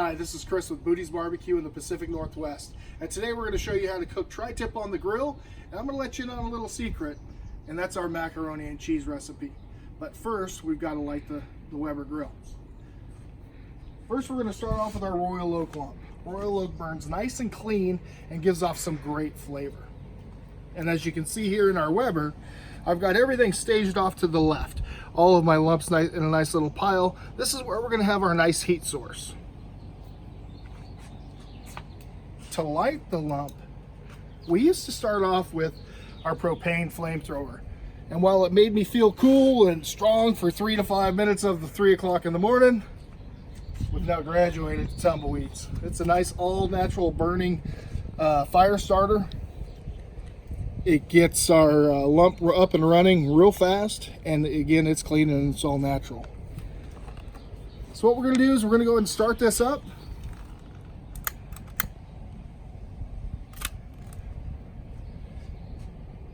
Hi, this is Chris with Bootie's Barbecue in the Pacific Northwest. And today we're going to show you how to cook tri-tip on the grill. And I'm going to let you in on a little secret, and that's our macaroni and cheese recipe. But first, we've got to light the Weber grill. First, we're going to start off with our Royal Oak lump. Royal Oak burns nice and clean and gives off some great flavor. And as you can see here in our Weber, I've got everything staged off to the left. All of my lumps in a nice little pile. This is where we're going to have our nice heat source. To light the lump, we used to start off with our propane flamethrower. And while it made me feel cool and strong for 3 to 5 minutes of the 3 o'clock in the morning, we've now graduated to Tumbleweeds. It's a nice all-natural burning fire starter. It gets our lump up and running real fast, and again, it's clean and it's all natural. So what we're going to do is we're going to go ahead and start this up.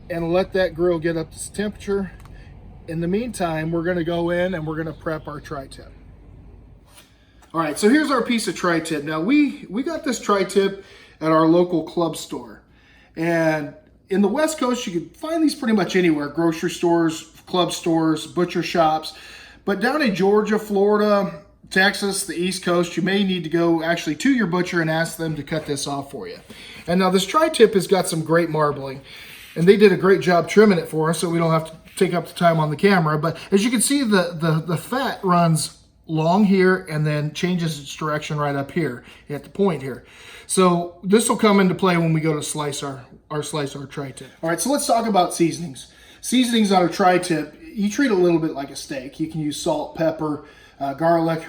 And let that grill get up to temperature. In the meantime, we're going to go in and we're going to prep our tri-tip. All right, so here's our piece of tri-tip. Now we got this tri-tip at our local club store. And in the West Coast, you can find these pretty much anywhere. Grocery stores, club stores, butcher shops. But down in Georgia, Florida, Texas, the East Coast, you may need to go actually to your butcher and ask them to cut this off for you. And now this tri-tip has got some great marbling. And they did a great job trimming it for us, so we don't have to take up the time on the camera. But as you can see, the fat runs long here and then changes its direction right up here at the point here. So this will come into play when we go to slice our tri-tip. All right, so let's talk about seasonings. Seasonings on a tri-tip, you treat it a little bit like a steak. You can use salt, pepper, garlic,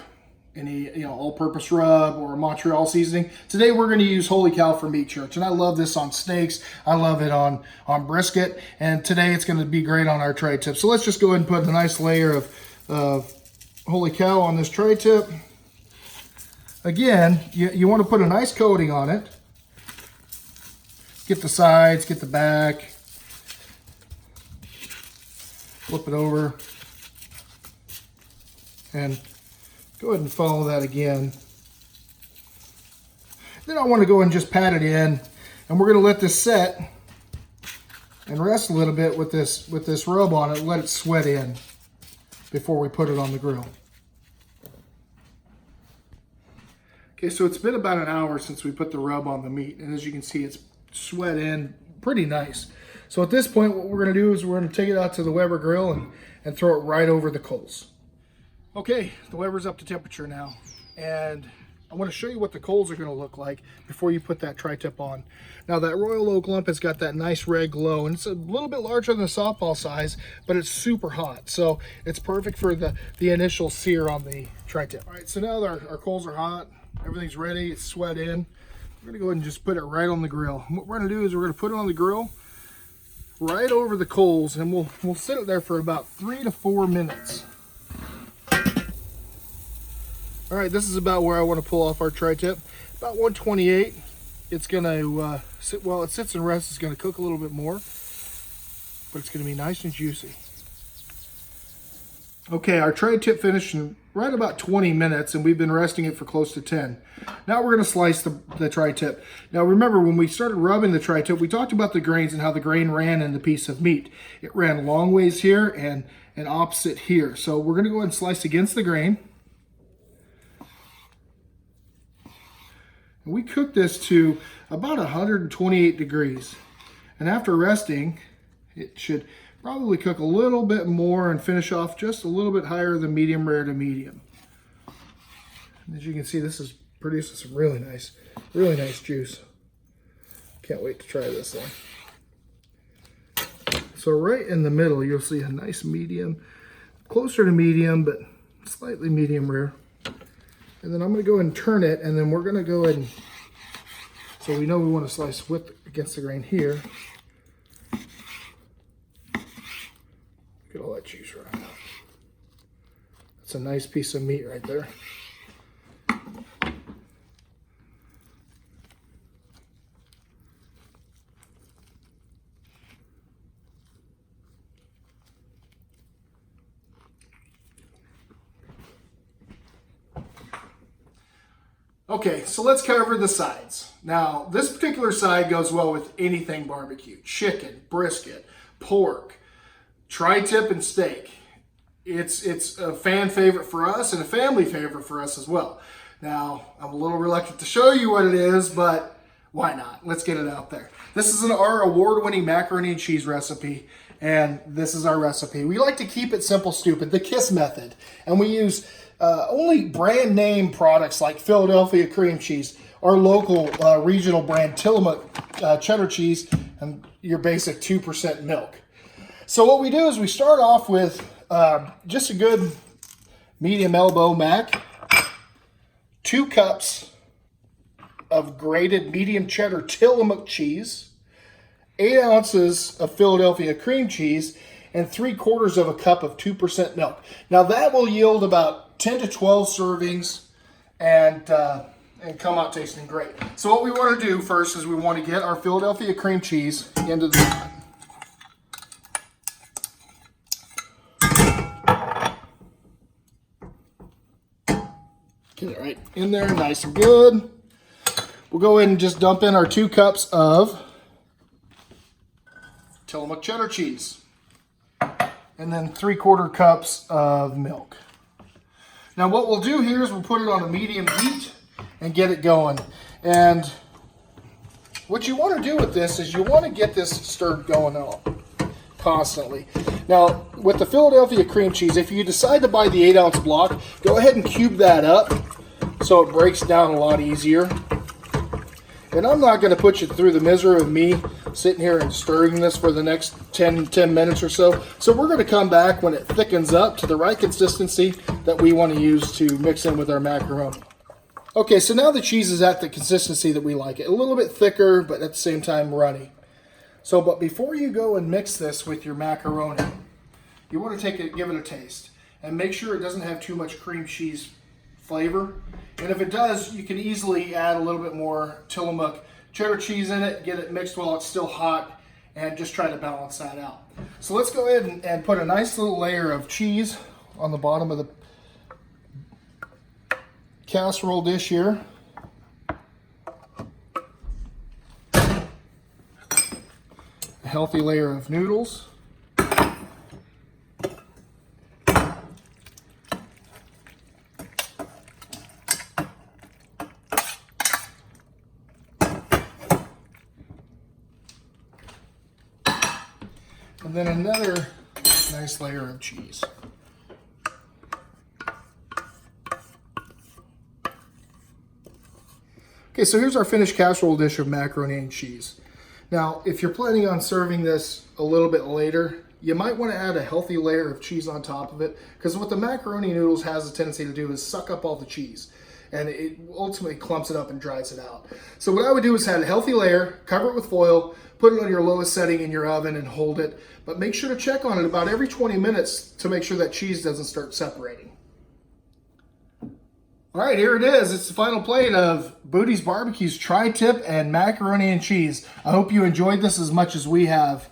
any all-purpose rub or Montreal seasoning. Today we're going to use Holy Cow from Meat Church, and I love this on steaks. I love it on brisket, and today it's going to be great on our tri-tip. So let's just go ahead and put a nice layer of Holy Cow on this tri-tip. Again, you want to put a nice coating on it. Get the sides, get the back, flip it over, and go ahead and follow that again. Then I want to go and just pat it in, and we're going to let this set and rest a little bit with this rub on it. Let it sweat in before we put it on the grill. Okay, so it's been about an hour since we put the rub on the meat, and as you can see, it's sweat in pretty nice. So at this point, what we're going to do is we're going to take it out to the Weber grill and throw it right over the coals. Okay, the Weber's up to temperature now, and I want to show you what the coals are going to look like before you put that tri-tip on. Now that Royal Oak lump has got that nice red glow, and it's a little bit larger than the softball size, but it's super hot, so it's perfect for the initial sear on the tri-tip. All right, so now our coals are hot, everything's ready, it's sweat in. We're going to go ahead and just put it right on the grill. And what we're going to do is we're going to put it on the grill right over the coals, and we'll sit it there for about 3 to 4 minutes. All right, this is about where I want to pull off our tri-tip. About 128. It's going to sit, while it sits and rests, it's going to cook a little bit more, but it's going to be nice and juicy. Okay, our tri-tip finished in right about 20 minutes, and we've been resting it for close to 10. Now we're going to slice the tri-tip. Now remember, when we started rubbing the tri-tip, we talked about the grains and how the grain ran in the piece of meat. It ran long ways here and opposite here. So we're going to go ahead and slice against the grain. We cook this to about 128 degrees. And after resting, it should probably cook a little bit more and finish off just a little bit higher than medium rare to medium. And as you can see, this is producing some really nice juice. Can't wait to try this thing. So right in the middle, you'll see a nice medium, closer to medium, but slightly medium rare. And then I'm going to go ahead and turn it, and then we're going to go ahead and, so we know we want to slice with against the grain here. Look at all that juice right out. That's a nice piece of meat right there. Okay, so let's cover the sides. Now, this particular side goes well with anything barbecue. Chicken, brisket, pork, tri-tip, and steak. It's a fan favorite for us and a family favorite for us as well. Now, I'm a little reluctant to show you what it is, but why not? Let's get it out there. This is our award-winning macaroni and cheese recipe, and this is our recipe. We like to keep it simple, stupid, the KISS method, and we use only brand name products like Philadelphia cream cheese, our local regional brand Tillamook cheddar cheese, and your basic 2% milk. So what we do is we start off with just a good medium elbow mac, 2 cups of grated medium cheddar Tillamook cheese, 8 ounces of Philadelphia cream cheese, and 3/4 of a cup of 2% milk. Now that will yield about 10 to 12 servings and come out tasting great. So what we want to do first is we want to get our Philadelphia cream cheese into the pan. Get it right in there, nice and good. We'll go ahead and just dump in our 2 cups of Tillamook cheddar cheese. And then 3/4 cups of milk. Now what we'll do here is we'll put it on a medium heat and get it going. And what you want to do with this is you want to get this stirred going on constantly. Now with the Philadelphia cream cheese, if you decide to buy the 8-ounce block, go ahead and cube that up so it breaks down a lot easier. And I'm not going to put you through the misery of me sitting here and stirring this for the next 10 minutes or so. So we're going to come back when it thickens up to the right consistency that we want to use to mix in with our macaroni. Okay, so now the cheese is at the consistency that we like it. A little bit thicker, but at the same time runny. So, but before you go and mix this with your macaroni, you want to give it a taste. And make sure it doesn't have too much cream cheese flavor. And if it does, you can easily add a little bit more Tillamook cheddar cheese in it, get it mixed while it's still hot, and just try to balance that out. So let's go ahead and put a nice little layer of cheese on the bottom of the casserole dish here. A healthy layer of noodles. And then another nice layer of cheese. Okay, so here's our finished casserole dish of macaroni and cheese. Now, if you're planning on serving this a little bit later, you might want to add a healthy layer of cheese on top of it, because what the macaroni noodles has a tendency to do is suck up all the cheese, and it ultimately clumps it up and dries it out. So what I would do is add a healthy layer, cover it with foil, put it on your lowest setting in your oven and hold it, but make sure to check on it about every 20 minutes to make sure that cheese doesn't start separating. All right, here it is. It's the final plate of Bootie's Barbecue's tri-tip and macaroni and cheese. I hope you enjoyed this as much as we have.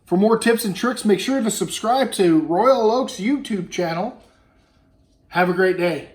For more tips and tricks, make sure to subscribe to Royal Oak's YouTube channel. Have a great day.